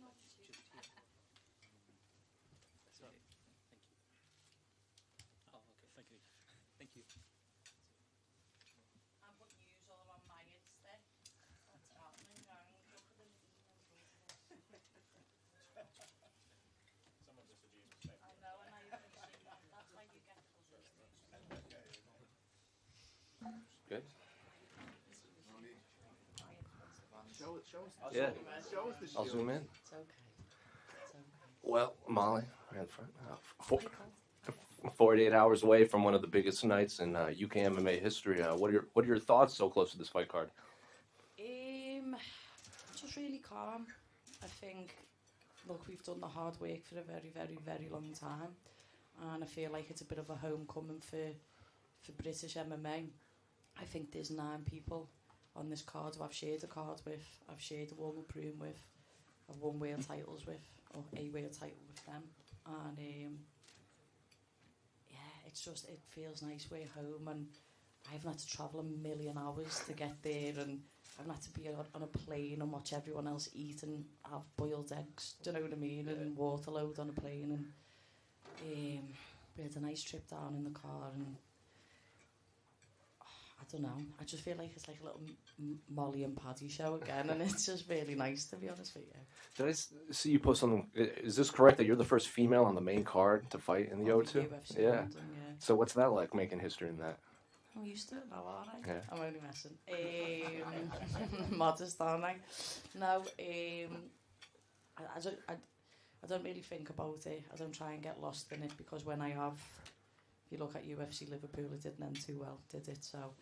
Oh, okay. Thank you. Thank you. I'm putting yous all on my Insta. What's happening, gang? Look at them Some of Mr. G's is fake. I know, and I can see that. That's why you get the good news. Good. Show Yeah. us the I'll zoom in. It's okay. It's okay. Well, Molly, right in front. 48 hours away from one of the biggest nights in UK MMA history. What are your thoughts so close to this fight card? Just really calm. I think, look, we've done the hard work for a very, very, very long time, and I feel like it's a bit of a homecoming for British MMA. I think there's 9 people on this card who I've shared a card with, I've shared a warm up room with, I've won world titles with, or a world title with them, and it's just, it feels nice. We're home, and I haven't had to travel a million hours to get there, and I haven't had to be on a plane and watch everyone else eat and have boiled eggs, do you know what I mean, and water load on a plane, and we had a nice trip down in the car, and I don't know, I just feel like it's like a little Molly and Paddy show again, and it's just really nice, to be honest with you. Did I see you post something? Is this correct that you're the first female on the main card to fight in the O2? UFC Yeah. London, yeah. So what's that like, making history in that? I'm used to it now, aren't I? Yeah. I'm only messing. Modest, aren't I? No, I don't really think about it. I don't try and get lost in it, because when I have, if you look at UFC Liverpool, it didn't end too well, did it? So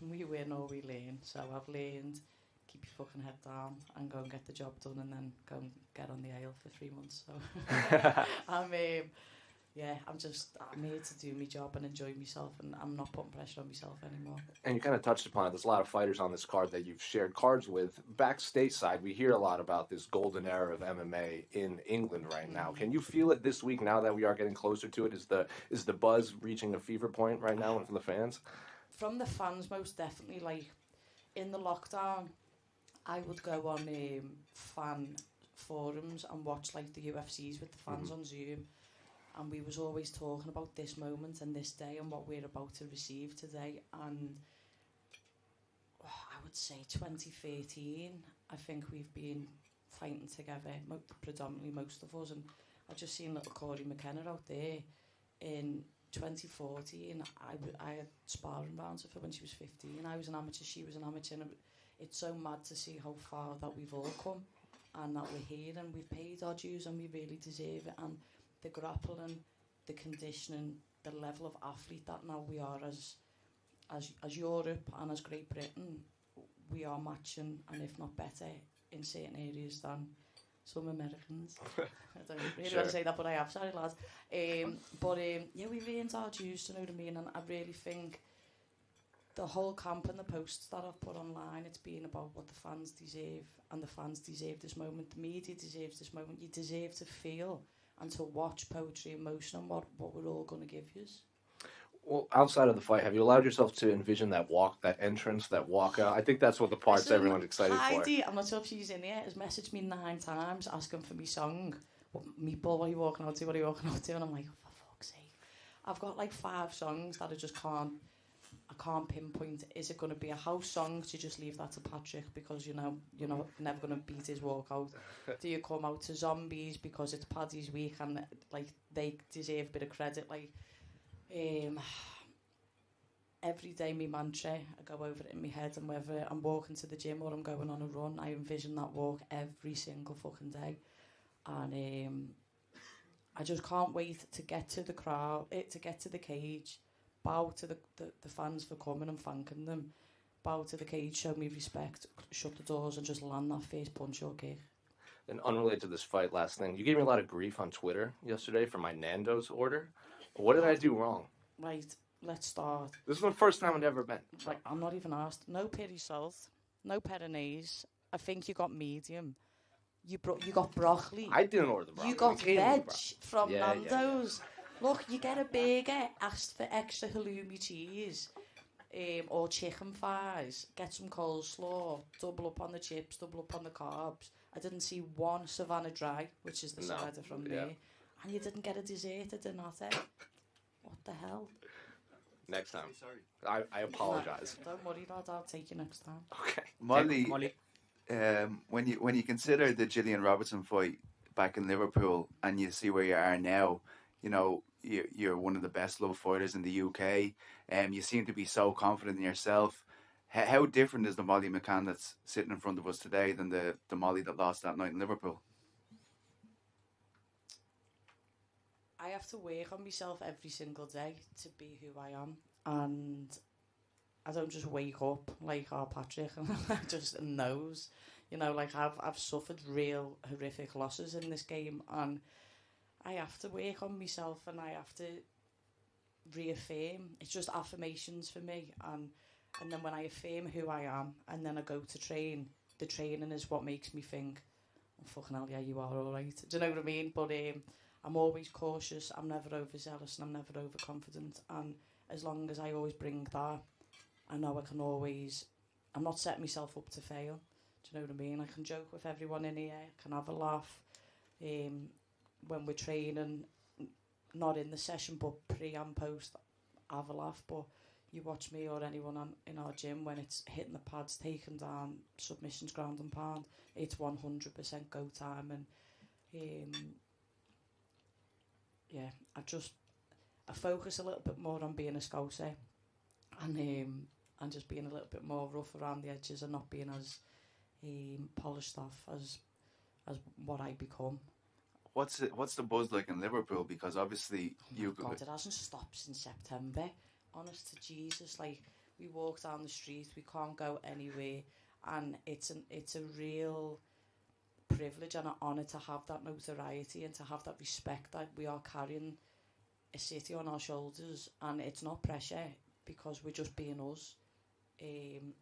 we win or we learn. So I've learned, keep your fucking head down and go and get the job done, and then go and get on the ale for 3 months. So I'm here to do my job and enjoy myself, and I'm not putting pressure on myself anymore. And you kind of touched upon it. There's a lot of fighters on this card that you've shared cards with. Back stateside, we hear a lot about this golden era of MMA in England right now. Can you feel it this week now that we are getting closer to it? Is the buzz reaching a fever point right now from the fans? From the fans, most definitely. Like, in the lockdown, I would go on fan forums and watch like the UFCs with the fans on Zoom. And we was always talking about this moment and this day and what we're about to receive today. And I would say 2013, I think we've been fighting together, predominantly most of us. And I just seen little Corey McKenna out there in 2014. I had sparring rounds with her when she was 15. I was an amateur, she was an amateur. And it's so mad to see how far that we've all come, and that we're here, and we've paid our dues, and we really deserve it. And the grappling, the conditioning, the level of athlete that now we are as Europe and as Great Britain, we are matching, and if not better, in certain areas than some Americans. I don't really want to say that, but I have. Sorry, lads. Yeah, we've earned our dues, you know what I mean? And I really think the whole camp and the posts that I've put online, it's been about what the fans deserve, and the fans deserve this moment. The media deserves this moment. You deserve to feel and to watch poetry in motion, and what we're all going to give you. Well, outside of the fight, have you allowed yourself to envision that walk, that entrance, that walkout? I think that's what the parts everyone's excited Heidi, I'm not sure if she's in here, has messaged me 9 times asking for me song. Meatball, what are you walking out to? What are you walking out to? And I'm like, oh, for fuck's sake. I've got like 5 songs that I just can't pinpoint. Is it going to be a house song? So you just leave that to Patrick, because you know you're never going to beat his walkout. Do you come out to Zombies because it's Paddy's week and like they deserve a bit of credit? Like every day, my mantra, I go over it in my head, and whether I'm walking to the gym or I'm going on a run, I envision that walk every single fucking day. And I just can't wait to get to the crowd, to get to the cage, bow to the fans for coming and thanking them, bow to the cage, show me respect, shut the doors, and just land that first punch or kick. And unrelated to this fight, last thing, you gave me a lot of grief on Twitter yesterday for my Nando's order. What did I do wrong? Right, let's start. This is the first time I've ever been. Like, I'm not even asked. No peri salt, no peronaise. I think you got medium. You got broccoli. I didn't order the broccoli. You got veg from Nando's. Yeah. Look, you get a burger, asked for extra halloumi cheese. or chicken thighs, get some coleslaw, double up on the chips, double up on the carbs. I didn't see one Savannah Dry, which is the cider from there. And you didn't get a dessert, I did not. What the hell? Next time. Sorry. I apologize. No, don't worry, lad, I'll take you next time. Okay. Molly, when you consider the Gillian Robertson fight back in Liverpool and you see where you are now, you know, you're one of the best loved fighters in the UK. You seem to be so confident in yourself. How different is the Molly McCann that's sitting in front of us today than the Molly that lost that night in Liverpool? I have to work on myself every single day to be who I am, and I don't just wake up like Patrick and I just knows, you know, like I've suffered real horrific losses in this game, and I have to work on myself and I have to reaffirm. It's just affirmations for me, and then when I affirm who I am and then I go to train, the training is what makes me think, oh, fucking hell, yeah, you are all right. Do you know what I mean? But I'm always cautious, I'm never overzealous, and I'm never overconfident, and as long as I always bring that, I know I can always, I'm not setting myself up to fail. Do you know what I mean? I can joke with everyone in here, I can have a laugh when we're training, not in the session but pre and post, have a laugh. But you watch me or anyone in our gym, when it's hitting the pads, taking down submissions, ground and pound, it's 100% go time. And yeah, I focus a little bit more on being a scouser and just being a little bit more rough around the edges and not being as polished off as what I become. What's the buzz like in Liverpool? Because obviously God, it hasn't stopped since September. Honest to Jesus, like we walk down the street, we can't go anywhere, and it's a real privilege and an honour to have that notoriety and to have that respect that we are carrying a city on our shoulders, and it's not pressure because we're just being us.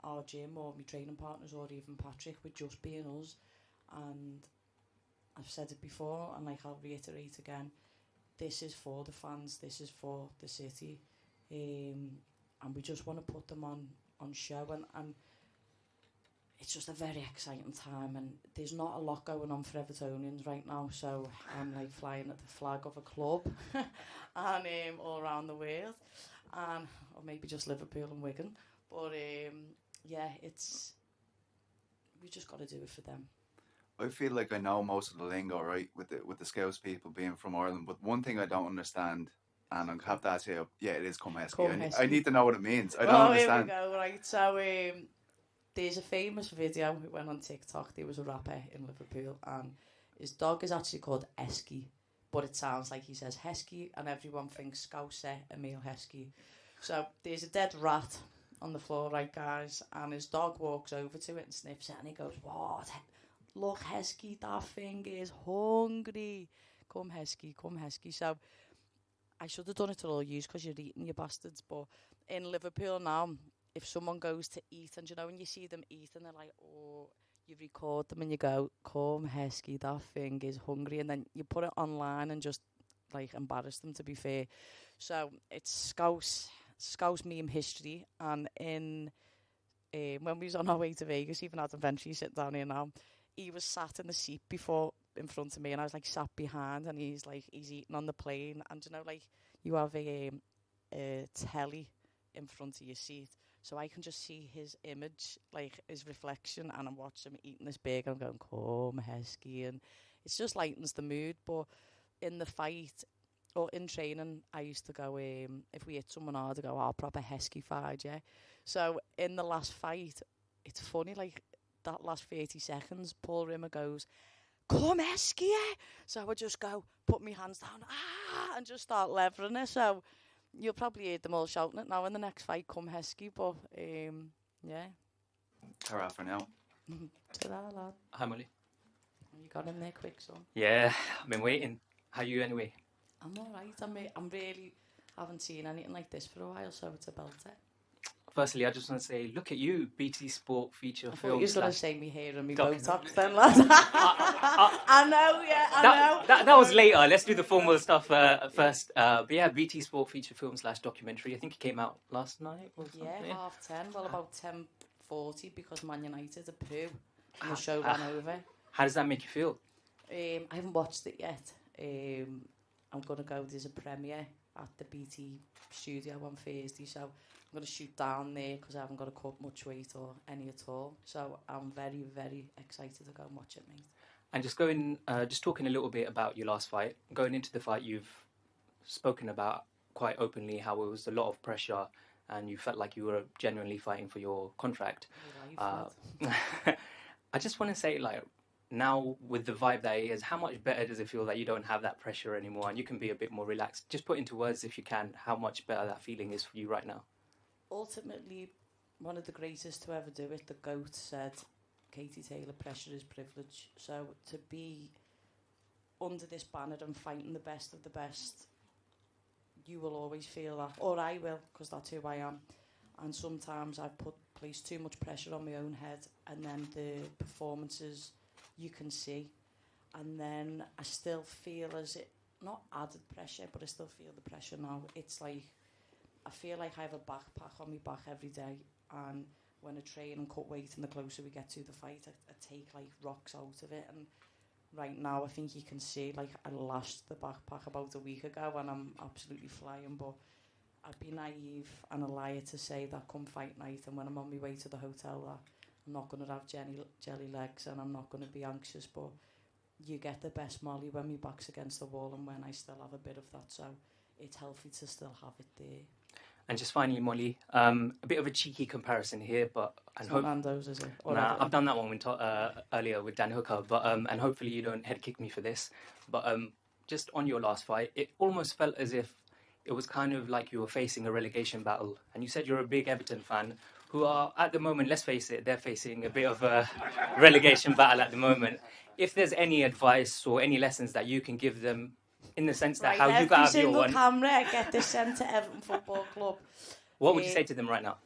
Our gym or my training partners or even Patrick, we're just being us, and I've said it before and like I'll reiterate again, this is for the fans, this is for the city, and we just want to put them on show, and it's just a very exciting time, and there's not a lot going on for Evertonians right now, so I'm like flying at the flag of a club and all around the world, and or maybe just Liverpool and Wigan, but yeah, we just got to do it for them. I feel like I know most of the lingo, right, with the Scouse people being from Ireland, but one thing I don't understand, and I have to ask you, yeah, it is come hesky. I need to know what it means. I don't understand. Here we go, right, so there's a famous video, it went on TikTok, there was a rapper in Liverpool, and his dog is actually called Esky, but it sounds like he says Hesky, and everyone thinks Scouser, Emil Heskey. So there's a dead rat on the floor, right, guys, and his dog walks over to it and sniffs it, and he goes, what? Look, Heskey, that thing is hungry. Come, Heskey, come, Heskey. So I should have done it to all yous because you're eating, you bastards. But in Liverpool now, if someone goes to eat, and you know when you see them eat and they're like, oh, you record them and you go, come, Heskey, that thing is hungry. And then you put it online and just like embarrass them, to be fair. So it's Scouse meme history. And in when we was on our way to Vegas, even Adam Ventry sitting down here now, he was sat in the seat before in front of me, and I was like sat behind, and he's eating on the plane, and you know, like you have a telly in front of your seat, so I can just see his image, like his reflection, and I'm watching him eating this burger, and I'm going, come, Heskey, and it just lightens the mood. But in the fight or in training, I used to go, if we hit someone hard, I go, oh, proper Heskey fight, yeah. So in the last fight, it's funny, like that last 30 seconds, Paul Rimmer goes, come Heskey, yeah. So I would just go, put my hands down, and just start levering it. So you'll probably hear them all shouting it now in the next fight, come Heskey, but yeah. Ta-ra for now. Ta-ra, lad. Hi, Molly. You got in there quick, son. Yeah, I've been waiting. How are you anyway? I'm alright. I'm really haven't seen anything like this for a while, so it's a belter. firstly, I just want to say, look at you, BT Sport feature I thought film you was going to slash say me hair and me document- Botox then, lad. I know, yeah, I know. That was later. Let's do the formal stuff first. But yeah, BT Sport feature film slash documentary. I think it came out last night or something. Yeah, 10:30. Well, about 10:40 because Man United are poo. And the show ran over. How does that make you feel? I haven't watched it yet. I'm going to go, there's a premiere at the BT studio on Thursday, so I'm going to shoot down there because I haven't got to cut much weight or any at all. So I'm very, very excited to go and watch it, mate. And just talking a little bit about your last fight. Going into the fight, you've spoken about quite openly how it was a lot of pressure and you felt like you were genuinely fighting for your contract. I just want to say, like, now with the vibe that it is, how much better does it feel that you don't have that pressure anymore and you can be a bit more relaxed? Just put into words, if you can, how much better that feeling is for you right now. Ultimately, one of the greatest to ever do it, the GOAT, said, Katie Taylor, pressure is privilege. So to be under this banner and fighting the best of the best, you will always feel that, or I will, because that's who I am. And sometimes I've placed too much pressure on my own head, and then the performances you can see, and then I still feel as it, not added pressure, but I still feel the pressure now. It's like, I feel like I have a backpack on my back every day, and when I train and cut weight and the closer we get to the fight, I take like rocks out of it. And right now I think you can see, like, I lashed the backpack about a week ago and I'm absolutely flying, but I'd be naive and a liar to say that come fight night and when I'm on my way to the hotel that I'm not going to have jelly legs and I'm not going to be anxious, but you get the best Molly when my back's against the wall and when I still have a bit of that, so it's healthy to still have it there. And just finally, Molly, a bit of a cheeky comparison here, but it's not Nando's, is it? Nah, I've done that one earlier with Dan Hooker, but and hopefully you don't head kick me for this. But just on your last fight, it almost felt as if it was kind of like you were facing a relegation battle. And you said you're a big Everton fan, who are at the moment, let's face it, they're facing a bit of a relegation battle at the moment. If there's any advice or any lessons that you can give them, in the sense that how you got out of your one... Every single camera, I get this sent to Everton Football Club. What would you say to them right now?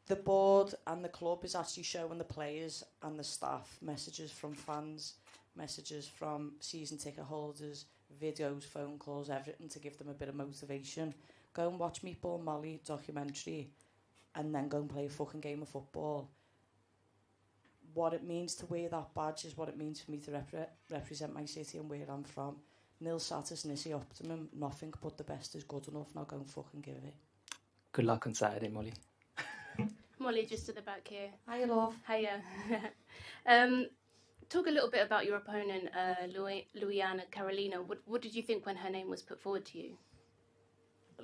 The board and the club is actually showing the players and the staff messages from fans, messages from season ticket holders, videos, phone calls, everything to give them a bit of motivation. Go and watch Meatball Molly documentary and then go and play a fucking game of football. What it means to wear that badge is what it means for me to represent my city and where I'm from. Nil satis nisi optimum, nothing but the best is good enough, now go and fucking give it. Good luck on Saturday, Molly. Molly, just at the back here. Hiya, love. Hiya. Talk a little bit about your opponent, Luiana Carolina. What did you think when her name was put forward to you?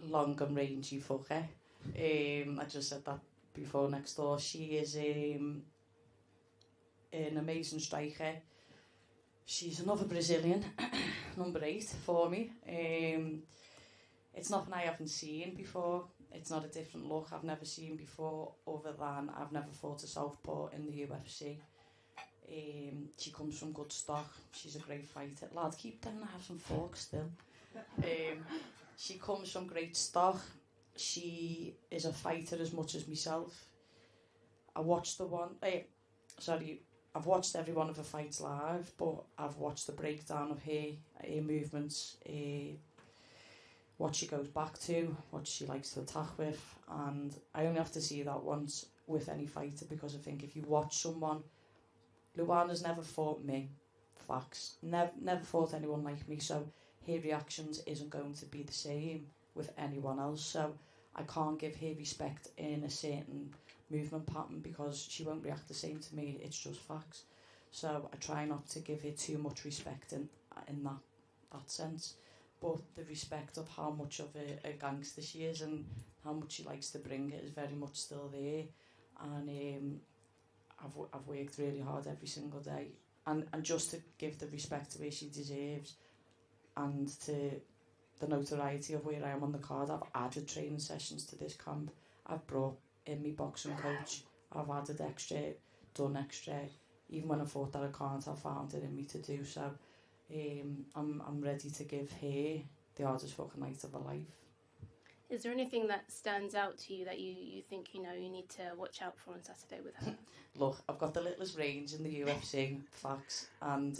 Long and rangy fucker. I just said that before next door. She is an amazing striker. She's another Brazilian, number 8 for me. It's nothing I haven't seen before. It's not a different look I've never seen before, other than I've never fought a southpaw in the UFC. She comes from good stock. She's a great fighter. Lad, keep them to have some forks still. She comes from great stock. She is a fighter as much as myself. I've watched every one of her fights live, but I've watched the breakdown of her movements, what she goes back to, what she likes to attack with, and I only have to see that once with any fighter, because I think if you watch someone, Luana's never fought me, facts, never fought anyone like me, so her reactions isn't going to be the same with anyone else, so I can't give her respect in a certain movement pattern because she won't react the same to me, it's just facts. So I try not to give her too much respect in that sense, but the respect of how much of a gangster she is and how much she likes to bring it is very much still there, and I've worked really hard every single day, and just to give the respect to where she deserves and to the notoriety of where I am on the card. I've added training sessions to this camp, I've brought in my boxing coach, I've added extra, done extra, even when I thought that I can't, I found it in me to do so. I'm ready to give her the hardest fucking night of her life. Is there anything that stands out to you that you think, you need to watch out for on Saturday with her? Look, I've got the littlest range in the UFC, facts, and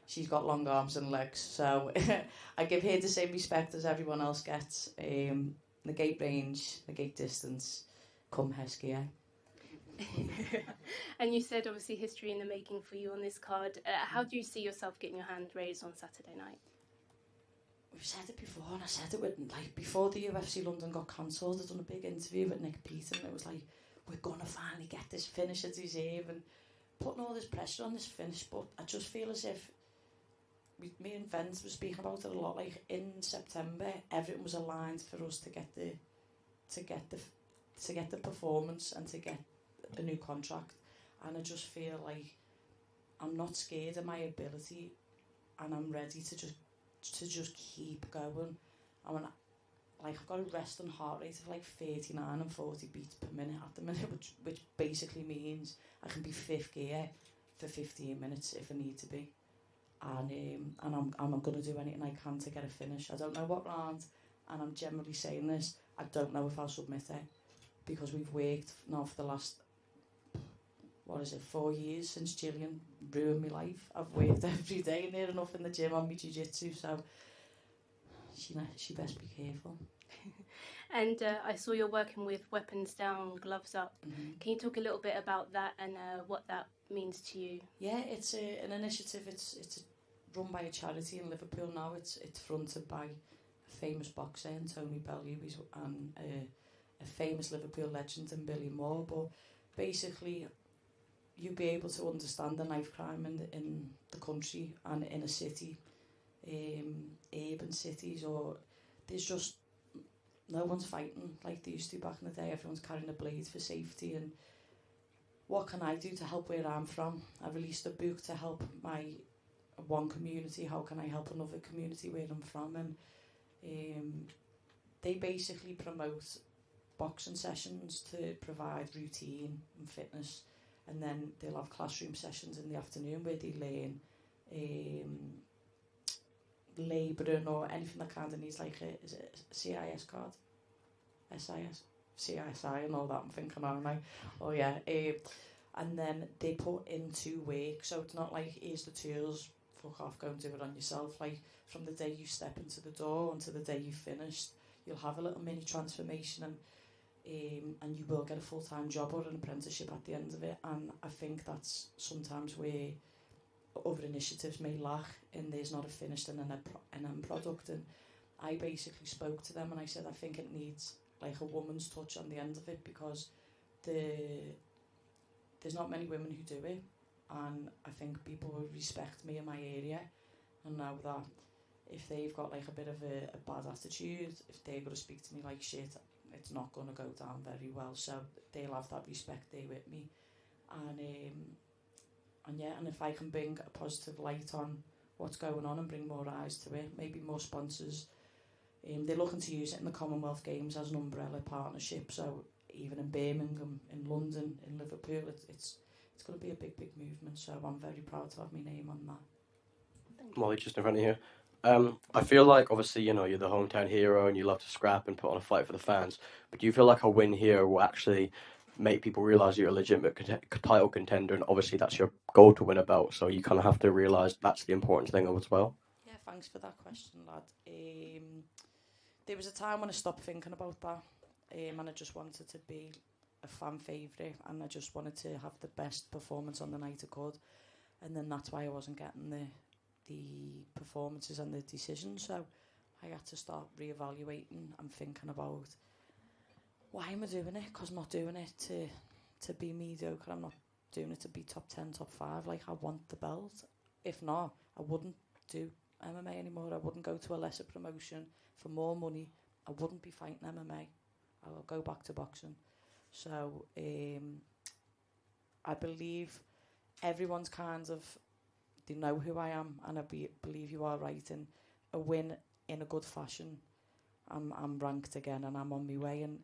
she's got long arms and legs, so I give her the same respect as everyone else gets. The gate range, the gate distance, come Heskey, eh? And you said obviously history in the making for you on this card. How do you see yourself getting your hand raised on Saturday night? We've said it before, and I said it with, like, before the UFC London got cancelled, I'd done a big interview with Nick Peter, and it was like, we're going to finally get this finish at deserve, and putting all this pressure on this finish, but I just feel as if, me and Vince were speaking about it a lot, like, in September, everything was aligned for us to get the performance and to get a new contract, and I just feel like I'm not scared of my ability, and I'm ready to just keep going. I mean, like, I've got a resting heart rate of like 39 and 40 beats per minute at the minute, which basically means I can be fifth gear for 15 minutes if I need to be, and I'm going to do anything I can to get a finish. I don't know what round, and I'm generally saying this, I don't know if I'll submit it, because we've worked now for the last, 4 years since Gillian ruined my life. I've worked every day near enough in the gym on my jiu-jitsu, so she best be careful. And I saw you're working with Weapons Down, Gloves Up. Mm-hmm. Can you talk a little bit about that and what that means to you? Yeah, it's an initiative. It's run by a charity in Liverpool now. It's fronted by a famous boxer, Tony Bellew, and a famous Liverpool legend in Billy Moore. But basically, you'll be able to understand the knife crime in the country and in a city, urban cities, or there's just no one's fighting like they used to back in the day. Everyone's carrying a blade for safety, and what can I do to help where I'm from? I released a book to help my one community. How can I help another community where I'm from? And they basically promote boxing sessions to provide routine and fitness, and then they'll have classroom sessions in the afternoon where they learn labouring or anything that kind of needs, like is it a CIS card? SIS? CSI and all that, I'm thinking, aren't I? Oh yeah. And then they put into work, so it's not like, here's the tools, fuck off, go and do it on yourself. Like, from the day you step into the door until the day you finished, you'll have a little mini transformation, and you will get a full-time job or an apprenticeship at the end of it. And I think that's sometimes where other initiatives may lack, and there's not a finished and an end product. And I basically spoke to them and I said, I think it needs like a woman's touch on the end of it, because there's not many women who do it, and I think people will respect me in my area and know that if they've got like a bit of a bad attitude, if they're going to speak to me like shit, it's not going to go down very well. So they'll have that respect there with me, and yeah, and if I can bring a positive light on what's going on and bring more eyes to it, maybe more sponsors. They're looking to use it in the Commonwealth Games as an umbrella partnership. So even in Birmingham, in London, in Liverpool, it's going to be a big movement. So I'm very proud to have my name on that. Molly, just in front of you. I feel like, obviously, you're the hometown hero and you love to scrap and put on a fight for the fans. But do you feel like a win here will actually make people realise you're a legitimate title contender? And obviously that's your goal, to win a belt. So you kind of have to realise that's the important thing as well. Yeah, thanks for that question, lad. There was a time when I stopped thinking about that, and I just wanted to be a fan favourite, and I just wanted to have the best performance on the night I could, and then that's why I wasn't getting the performances and the decisions. So I had to start reevaluating and thinking about, why am I doing it? Because I'm not doing it to be mediocre. I'm not doing it to be top 10, top 5. Like, I want the belt. If not, I wouldn't do MMA anymore. I wouldn't go to a lesser promotion for more money. I wouldn't be fighting MMA. I'll go back to boxing. So I believe everyone's kind of, they know who I am, and I believe you are right. And a win in a good fashion, I'm ranked again and I'm on my way. And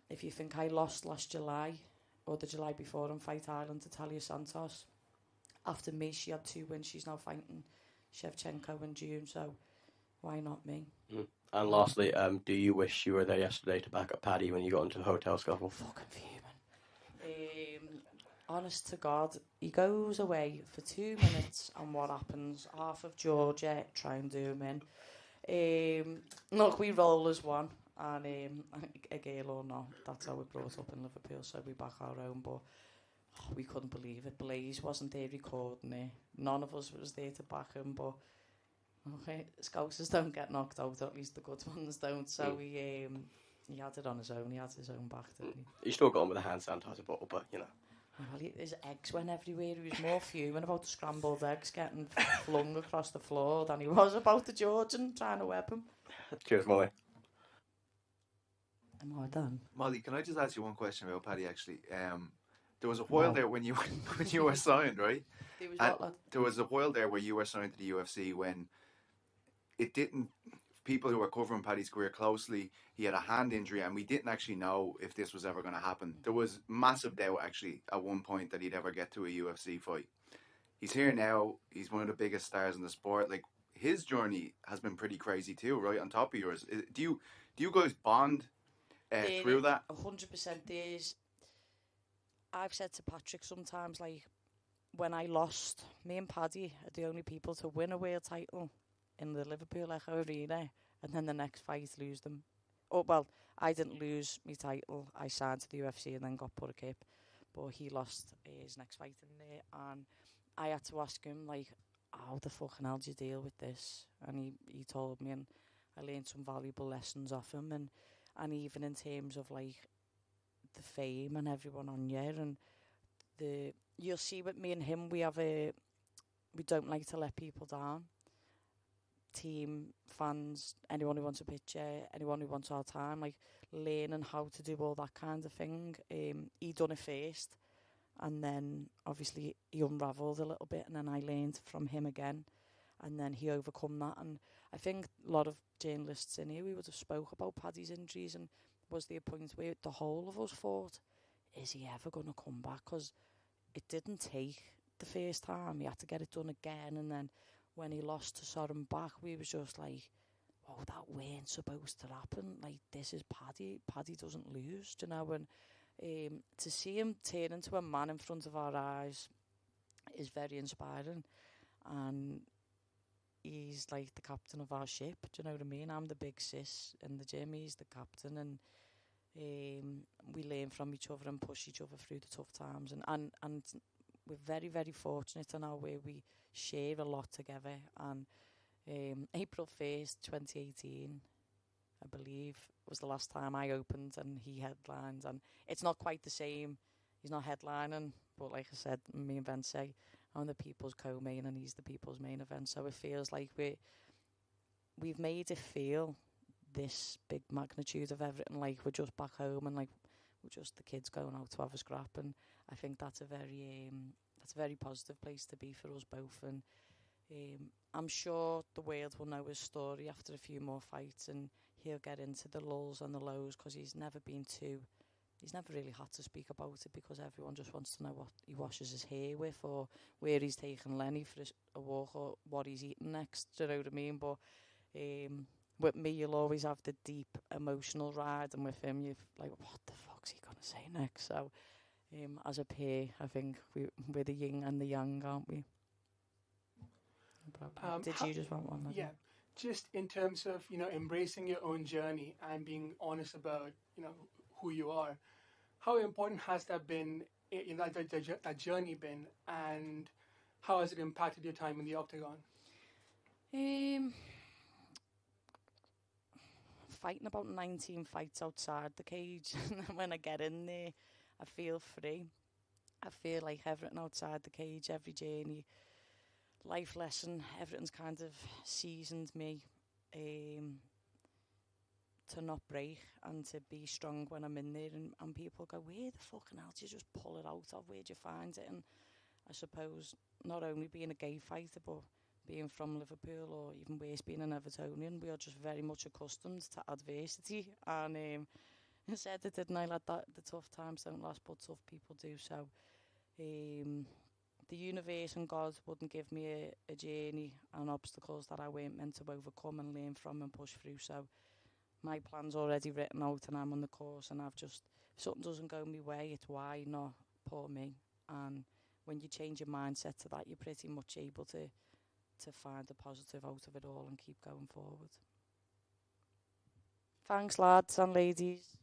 if you think I lost last July or the July before on Fight Island to Talia Santos, after me she had 2 wins. She's now fighting Shevchenko in June, so why not me? And lastly, do you wish you were there yesterday to back up Paddy when you got into the hotel scuffle? Fucking fuming. Honest to God, he goes away for 2 minutes, and what happens? Half of Georgia try and do him in. Look, we roll as one, and a girl or not, that's how we're brought up in Liverpool, so we back our own, but we couldn't believe it. Blaze wasn't there recording it. None of us was there to back him, but okay, Scousers don't get knocked out, at least the good ones don't, so he had it on his own, he had his own back, didn't he? He still got on with a hand sanitizer bottle, but, you know. Well, his eggs went everywhere. He was more fuming about the scrambled eggs getting flung across the floor than he was about the Georgian trying to web him. Cheers, Molly. Am I done? Molly, can I just ask you one question about Paddy? Actually, there was a while there when you were signed, right? There was And what, lad? there was a while there where you were signed to the UFC when it didn't. People who were covering Paddy's career closely, he had a hand injury, and we didn't actually know if this was ever going to happen. There was massive doubt, actually, at one point that he'd ever get to a UFC fight. He's here now. He's one of the biggest stars in the sport. Like, his journey has been pretty crazy too, right? On top of yours, do you guys bond through that? 100% is. I've said to Patrick sometimes, like, when I lost, me and Paddy are the only people to win a world title in the Liverpool Echo Arena, and then the next fight lose them. Oh, well, I didn't lose my title. I signed to the UFC and then got put a kip, but he lost his next fight in there, and I had to ask him, like, how the fucking hell do you deal with this? And he told me, and I learned some valuable lessons off him, and even in terms of, like, the fame and everyone on you, and you'll see with me and him, we don't like to let people down. Team, fans, anyone who wants a picture, anyone who wants our time, like, learning how to do all that kind of thing. He done it first, and then obviously he unravelled a little bit, and then I learned from him again, and then he overcome that. And I think a lot of journalists in here, we would have spoke about Paddy's injuries, and was there a point where the whole of us thought, is he ever going to come back? Because it didn't take the first time, he had to get it done again, and then when he lost to Soren back, we was just like, oh, that weren't supposed to happen. Like, this is Paddy. Paddy doesn't lose, you know. And to see him turn into a man in front of our eyes is very inspiring. And he's like the captain of our ship, do you know what I mean? I'm the big sis in the gym, he's the captain. And we learn from each other and push each other through the tough times. And we're very, very fortunate in our way we share a lot together. And April 1st, 2018, I believe, was the last time I opened and he headlined. And it's not quite the same. He's not headlining, but like I said, me and Ben say, I'm the people's co-main and he's the people's main event. So it feels like we've made it feel this big magnitude of everything, like we're just back home and like we're just the kids going out to have a scrap. And I think that's a very positive place to be for us both. And I'm sure the world will know his story after a few more fights, and he'll get into the lulls and the lows, because he's never really had to speak about it, because everyone just wants to know what he washes his hair with, or where he's taking Lenny for a walk, or what he's eating next, do you know what I mean? But with me, you'll always have the deep emotional ride, and with him, you're like, what the fuck's he going to say next? So as a pair, I think we're the yin and the yang, aren't we? Did you just want one? Yeah, just in terms of, embracing your own journey and being honest about, who you are. How important has that been, that journey been, and how has it impacted your time in the octagon? Fighting about 19 fights outside the cage, and when I get in there, I feel free. I feel like everything outside the cage, every journey, life lesson, everything's kind of seasoned me to not break and to be strong when I'm in there. And people go, where the fucking hell do you just pull it out of? Where'd you find it? And I suppose not only being a gay fighter, but being from Liverpool, or even worse, being an Evertonian, we are just very much accustomed to adversity. And I said it, didn't I, lad, that the tough times don't last, but tough people do. So the universe and God wouldn't give me a journey and obstacles that I weren't meant to overcome and learn from and push through. So my plan's already written out and I'm on the course, and I've just, if something doesn't go my way, it's why, not poor me. And when you change your mindset to that, you're pretty much able to find the positive out of it all and keep going forward. Thanks, lads and ladies.